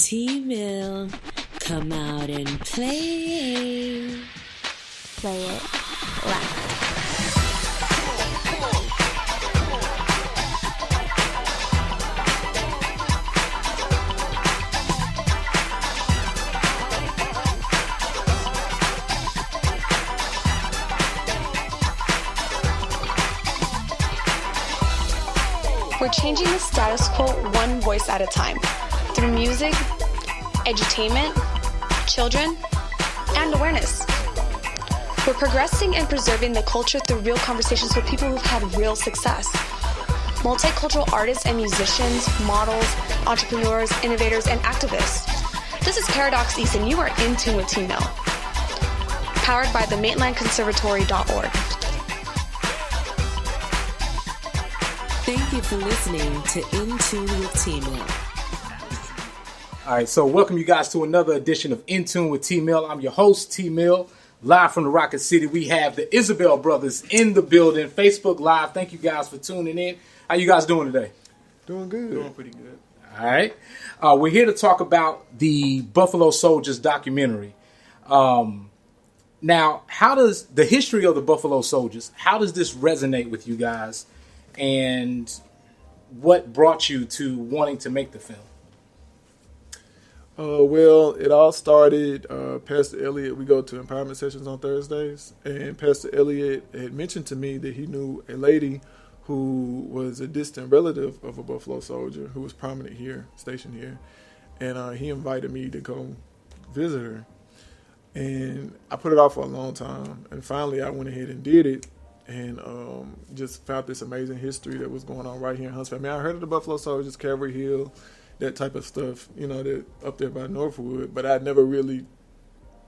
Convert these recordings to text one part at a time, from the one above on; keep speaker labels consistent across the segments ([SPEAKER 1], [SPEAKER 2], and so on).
[SPEAKER 1] T-Mill, come out and play.
[SPEAKER 2] Play it loud.
[SPEAKER 3] We're changing the status quo one voice at a time through music, edutainment, children, and awareness. We're progressing and preserving the culture through real conversations with people who've had real success. Multicultural artists and musicians, models, entrepreneurs, innovators, and activists. This is Paradox East, and you are in tune with T-Mill. Powered by the MaitlandConservatory.org.
[SPEAKER 1] Thank you for listening to In Tune with T-Mill.
[SPEAKER 4] All right, so welcome you guys to another edition of In Tune with T-Mill. I'm your host, T-Mill. Live from the Rocket City, we have the Isabelle Brothers in the building. Facebook Live. Thank you guys for tuning in. How you guys doing today?
[SPEAKER 5] Doing good.
[SPEAKER 6] Doing pretty good.
[SPEAKER 4] All right. We're here to talk about the Buffalo Soldiers documentary. Now, how does the history of the Buffalo Soldiers, how does this resonate with you guys? And what brought you to wanting to make the film?
[SPEAKER 5] Well, it all started, Pastor Elliott, we go to empowerment sessions on Thursdays, and Pastor Elliott had mentioned to me that he knew a lady who was a distant relative of a Buffalo soldier who was prominent here, stationed here, and he invited me to go visit her. And I put it off for a long time, and finally I went ahead and did it, and just found this amazing history that was going on right here in Huntsville. I mean, I heard of the Buffalo Soldiers, Calvary Hill, that type of stuff, you know, that up there by Northwood, but I'd never really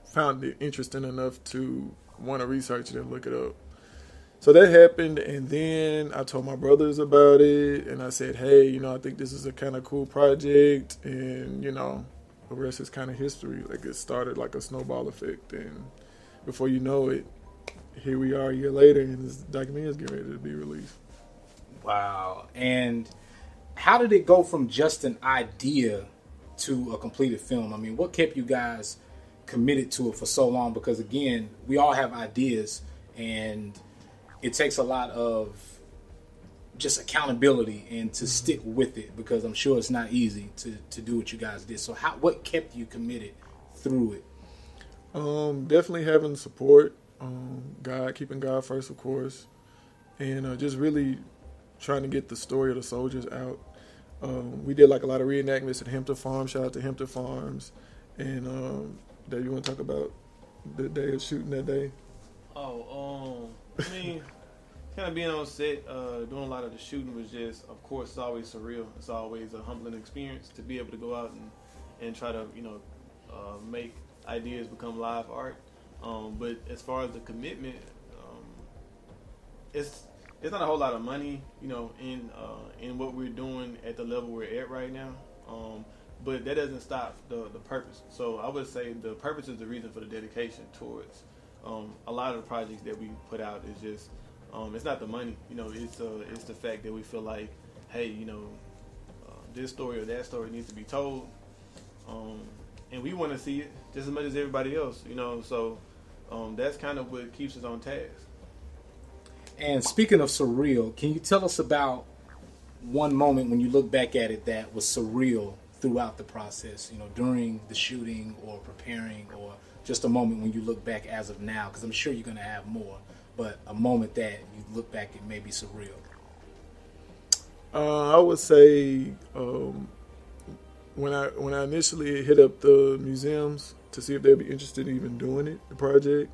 [SPEAKER 5] found it interesting enough to want to research it and look it up. So that happened, and then I told my brothers about it, and I said, hey, you know, I think this is a kind of cool project, and, you know, the rest is kind of history. Like, it started like a snowball effect, and before you know it, here we are a year later, and this documentary is getting ready to be released.
[SPEAKER 4] Wow. And how did it go from just an idea to a completed film? I mean, what kept you guys committed to it for so long? Because, again, we all have ideas, and it takes a lot of just accountability and to stick with it, because I'm sure it's not easy to do what you guys did. So what kept you committed through it?
[SPEAKER 5] Definitely having support, God, keeping God first, of course, and just really trying to get the story of the soldiers out. We did like a lot of reenactments at Hampton Farms. Shout out to Hampton Farms. And Dave, you want to talk about the day of shooting that day?
[SPEAKER 6] I mean, kind of being on set, doing a lot of the shooting was just, of course, it's always surreal. It's always a humbling experience to be able to go out and try to, you know, make ideas become live art. But as far as the commitment, it's not a whole lot of money, you know, in what we're doing at the level we're at right now. But that doesn't stop the purpose. So I would say the purpose is the reason for the dedication towards a lot of the projects that we put out. Is just it's not the money, you know, it's the fact that we feel like, hey, you know, this story or that story needs to be told, and we want to see it just as much as everybody else, you know. So that's kind of what keeps us on task.
[SPEAKER 4] And speaking of surreal, can you tell us about one moment when you look back at it that was surreal throughout the process, you know, during the shooting or preparing, or just a moment when you look back as of now? Because I'm sure you're going to have more, but a moment that you look back and may be surreal.
[SPEAKER 5] I would say when I initially hit up the museums to see if they'd be interested in even doing it, the project,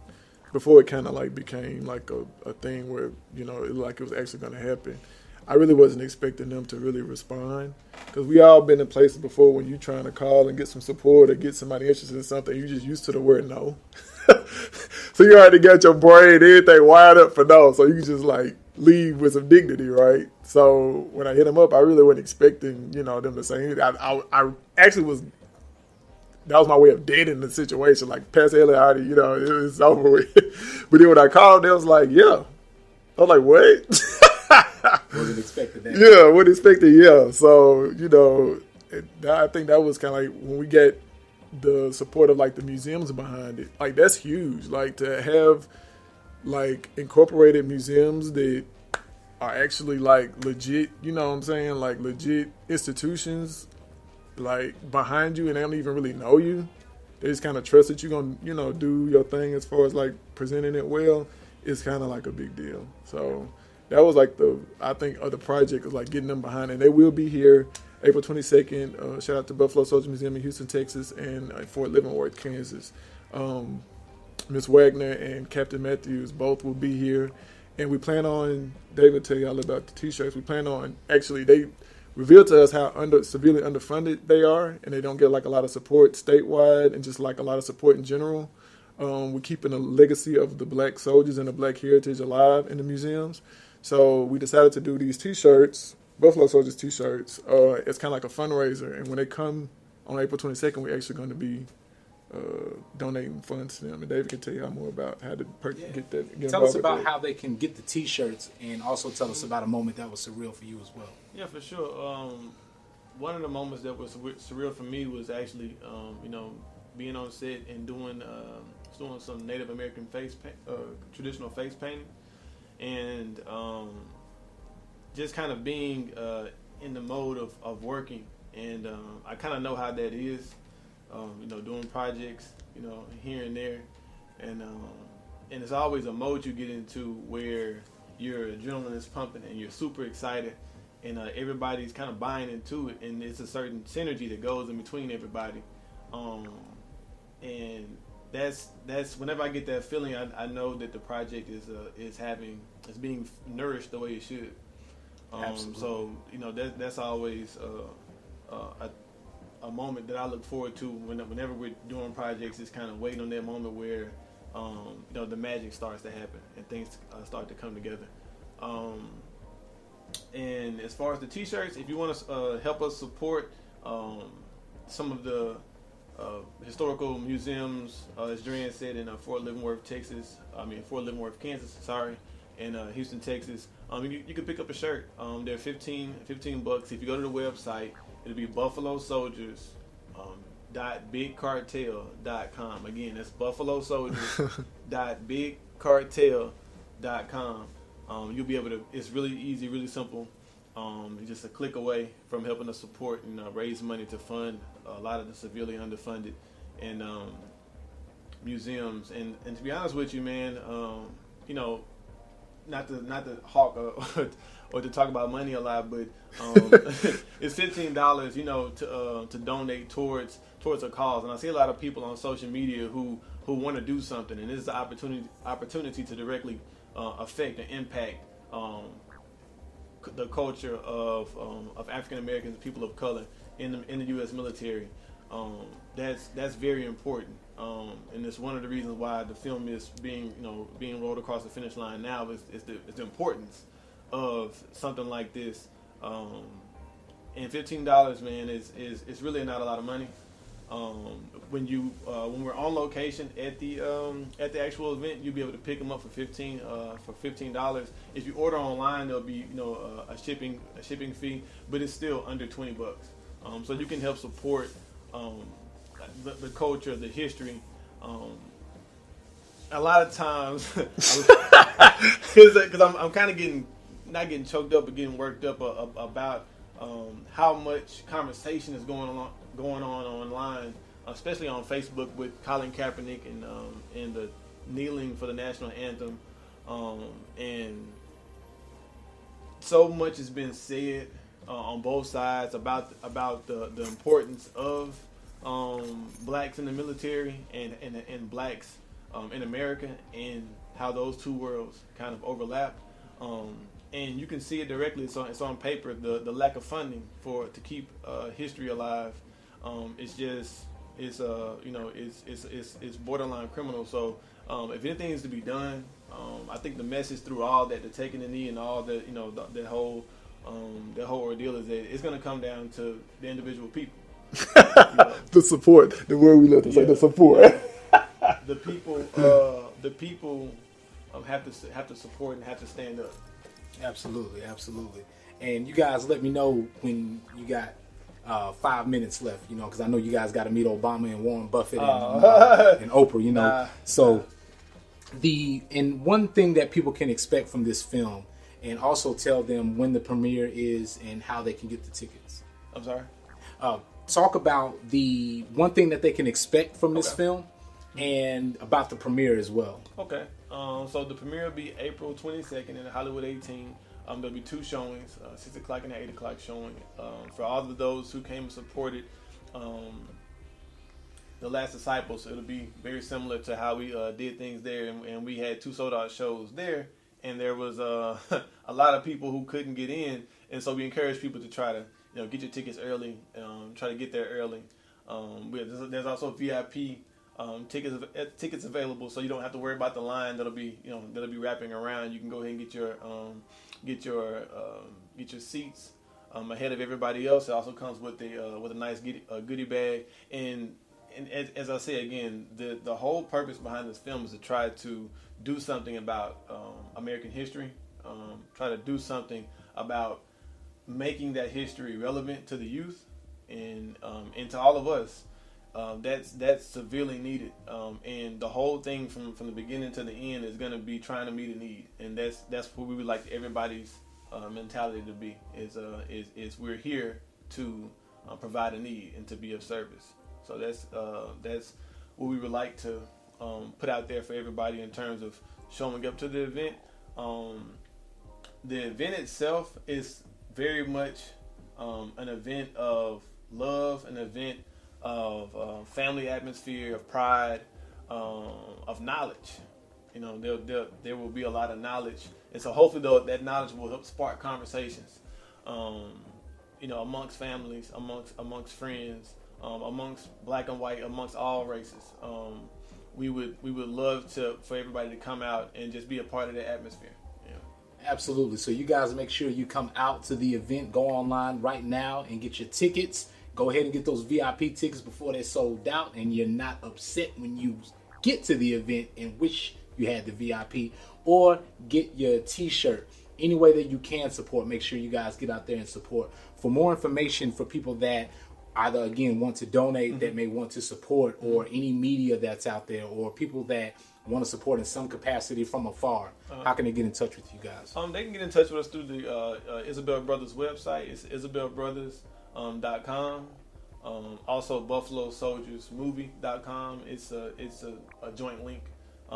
[SPEAKER 5] before it kind of like became like a thing where, you know, it was actually going to happen, I really wasn't expecting them to really respond, because we all been in places before when you're trying to call and get some support or get somebody interested in something, you just used to the word no. So you already got your brain, everything wired up for no, so you can just like leave with some dignity, right? So when I hit them up, I really wasn't expecting, you know, them to say anything. I actually was. That was my way of dating the situation. Like, Pastor Elliott already, you know, it was over with. But then when I called, they was like, yeah. I was like, what?
[SPEAKER 4] Wasn't expecting that.
[SPEAKER 5] Yeah, wasn't expecting, yeah. So, you know, I think that was kind of like when we get the support of like the museums behind it. Like that's huge. Like to have like incorporated museums that are actually like legit, you know what I'm saying? Like legit institutions like behind you, and they don't even really know you. They just kind of trust that you're going to, you know, do your thing as far as like presenting it well. It's kind of like a big deal. So that was like I think of the project is like getting them behind it. They will be here April 22nd. Shout out to Buffalo Soldier Museum in Houston, Texas, and Fort Leavenworth, Kansas. Miss Wagner and Captain Matthews both will be here. And we plan on, Dave will tell you all about the T-shirts. We plan on, actually, they revealed to us how severely underfunded they are, and they don't get like a lot of support statewide and just like a lot of support in general. We're keeping a legacy of the black soldiers and the black heritage alive in the museums. So we decided to do these T-shirts, Buffalo Soldiers T-shirts. It's kind of like a fundraiser. And when they come on April 22nd, we're actually going to be donating funds to them. And David can tell you more about how to get that. Get
[SPEAKER 4] tell us about how they can get the T-shirts, and also tell us about a moment that was surreal for you as well.
[SPEAKER 6] Yeah, for sure. One of the moments that was surreal for me was actually, being on set and doing some Native American traditional face painting, and just kind of being in the mode of working. And I kind of know how that is, doing projects, here and there, and it's always a mode you get into where your adrenaline is pumping and you're super excited. And everybody's kind of buying into it, and it's a certain synergy that goes in between everybody. And that's whenever I get that feeling, I know that the project is being nourished the way it should. So that's always a moment that I look forward to whenever we're doing projects. Is kind of waiting on that moment where the magic starts to happen and things start to come together. And as far as the T-shirts, if you want to help us support some of the historical museums, as Dren said, in Fort Leavenworth, Kansas, and Houston, Texas, you can pick up a shirt. They're $15. If you go to the website, it'll be Buffalo Soldiers .bigcartel.com. Again, that's Buffalo Soldiers .bigcartel.com. You'll be able to. It's really easy, really simple. Just a click away from helping us support and raise money to fund a lot of the severely underfunded and museums. And to be honest with you, man, not to hawk or to talk about money a lot, but it's $15, to donate towards a cause. And I see a lot of people on social media who want to do something, and this is an opportunity to directly affect and impact the culture of African Americans, people of color in the U.S. military. That's very important, and it's one of the reasons why the film is being rolled across the finish line now. Is the importance of something like this, and $15, man, is really not a lot of money. When we're on location at the actual event, you'll be able to pick them up for $15. If you order online, there'll be a shipping fee, but it's still under $20. So you can help support the culture, the history. A lot of times, because I'm kind of not getting choked up, but getting worked up about how much conversation is going on online, especially on Facebook with Colin Kaepernick and the kneeling for the national anthem, and so much has been said on both sides about the importance of blacks in the military and blacks in America, and how those two worlds kind of overlap. And you can see it directly. It's on paper. The lack of funding to keep history alive. It's borderline criminal. So if anything is to be done, I think the message through all that, the taking the knee and all that, that whole ordeal is that it's going to come down to the individual people.
[SPEAKER 5] The support, the word we love to say, the support.
[SPEAKER 6] The people have to support and have to stand up.
[SPEAKER 4] Absolutely. And you guys let me know when you got 5 minutes left, because I know you guys got to meet Obama and Warren Buffett and Oprah, So and one thing that people can expect from this film, and also tell them when the premiere is and how they can get the tickets.
[SPEAKER 6] I'm sorry?
[SPEAKER 4] Talk about the one thing that they can expect from this film and about the premiere as well.
[SPEAKER 6] Okay. So the premiere will be April 22nd in Hollywood 18. There'll be 2 showings, 6 o'clock and an 8 o'clock showing. For all of those who came and supported The Last Disciples, it'll be very similar to how we did things there. And we had 2 sold-out shows there. And there was a lot of people who couldn't get in. And so we encourage people to try to get your tickets early, try to get there early. There's also VIP tickets available, so you don't have to worry about the line that'll be wrapping around. You can go ahead and get your seats ahead of everybody else. It also comes with a nice goodie bag. And as I say again, the whole purpose behind this film is to try to do something about American history. Try to do something about making that history relevant to the youth and to all of us. That's severely needed, and the whole thing from the beginning to the end is going to be trying to meet a need, and that's what we would like everybody's mentality to be. Is we're here to provide a need and to be of service. So that's what we would like to put out there for everybody in terms of showing up to the event. The event itself is very much an event of love, an event of family atmosphere, of pride, of knowledge. There will be a lot of knowledge, and so hopefully that knowledge will help spark conversations, amongst families, amongst friends, amongst black and white, amongst all races. We would love for everybody to come out and just be a part of the atmosphere.
[SPEAKER 4] Absolutely. So you guys make sure you come out to the event. Go online right now and get your tickets. Go ahead and get those VIP tickets before they're sold out, and you're not upset when you get to the event and wish you had the VIP. Or get your T-shirt. Any way that you can support, make sure you guys get out there and support. For more information for people that either, again, want to donate, that may want to support, or any media that's out there, or people that want to support in some capacity from afar, how can they get in touch with you guys?
[SPEAKER 6] They can get in touch with us through the Isabelle Brothers website. It's IsabelleBrothers.com. Also BuffaloSoldiersMovie.com. It's a joint link.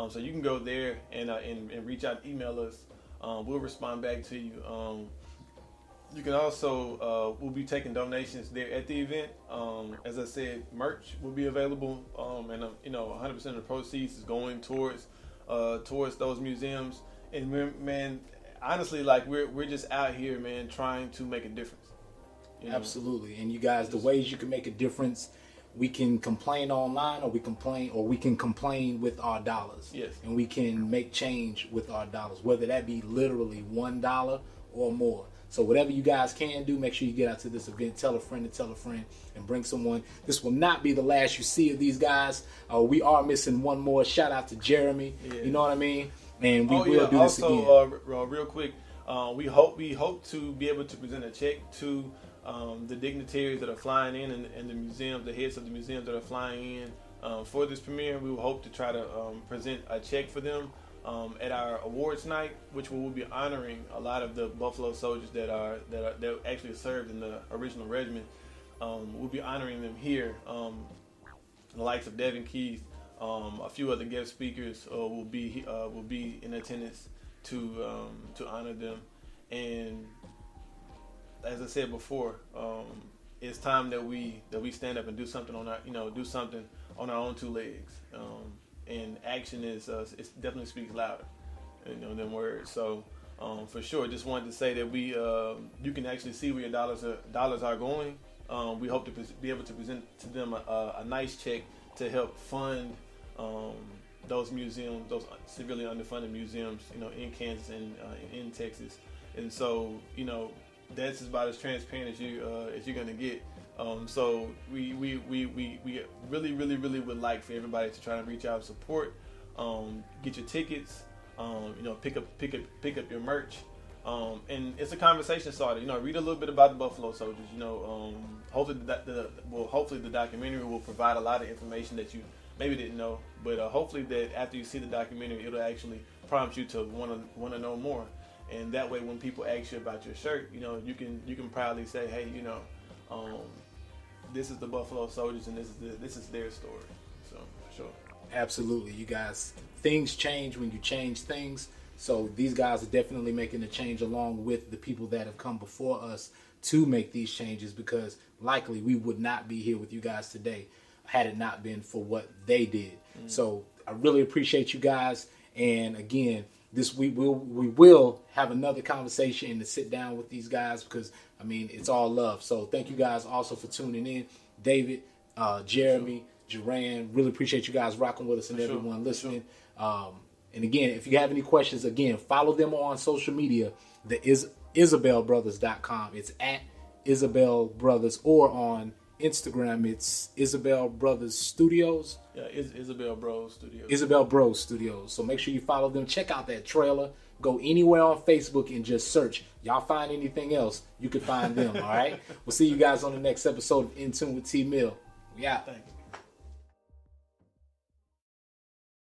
[SPEAKER 6] So you can go there and reach out, email us. We'll respond back to you. You can also, we'll be taking donations there at the event. As I said, merch will be available, and 100% of the proceeds is going towards those museums. And honestly, we're just out here, man, trying to make a difference.
[SPEAKER 4] Absolutely. And you guys, the ways you can make a difference, we can complain online, or we can complain with our dollars.
[SPEAKER 6] Yes.
[SPEAKER 4] And we can make change with our dollars, whether that be literally $1 or more. So whatever you guys can do, make sure you get out to this event. Tell a friend to tell a friend, and bring someone. This will not be the last you see of these guys. We are missing one more. Shout out to Jeremy. Yeah. You know what I mean? And we will do this again.
[SPEAKER 6] Real quick, we hope to be able to present a check to the dignitaries that are flying in, and the museums, the heads of the museums that are flying in for this premiere. We will hope to try to present a check for them at our awards night, which we will be honoring a lot of the Buffalo soldiers that actually served in the original regiment. We'll be honoring them here. The likes of Devin Keith, a few other guest speakers will be in attendance to honor them. And as I said before, it's time that we stand up and do something on our own 2 legs. And action it definitely speaks louder, than words. So for sure, just wanted to say that you can actually see where your dollars are going. We hope to be able to present to them a nice check to help fund those museums, those severely underfunded museums, in Kansas and in Texas. And so that's about as transparent as you're gonna get. So we really would like for everybody to try to reach out and support. Get your tickets. Pick up your merch. And it's a conversation starter. Read a little bit about the Buffalo Soldiers. Hopefully hopefully the documentary will provide a lot of information that you maybe didn't know. But hopefully that after you see the documentary, it'll actually prompt you to want to know more. And that way, when people ask you about your shirt, you can proudly say, hey, this is the Buffalo Soldiers, and this is their story. So for sure.
[SPEAKER 4] Absolutely, you guys. Things change when you change things. So these guys are definitely making a change along with the people that have come before us to make these changes, because likely we would not be here with you guys today had it not been for what they did. So I really appreciate you guys. And again, we will have another conversation and to sit down with these guys, because it's all love. So thank you guys also for tuning in. David, Jeremy, Duran, really appreciate you guys rocking with us and everyone listening. And again, if you have any questions, again, follow them on social media. The IsabelleBrothers.com. It's at Isabelle Brothers, or on Instagram, it's Isabelle Brothers Studios.
[SPEAKER 6] Yeah, Isabelle Bros Studios.
[SPEAKER 4] Isabelle Bros Studios. So make sure you follow them. Check out that trailer. Go anywhere on Facebook and just search. Y'all find anything else, you can find them. All right. We'll see you guys on the next episode of In Tune with T Mill. We out.
[SPEAKER 6] Thank you.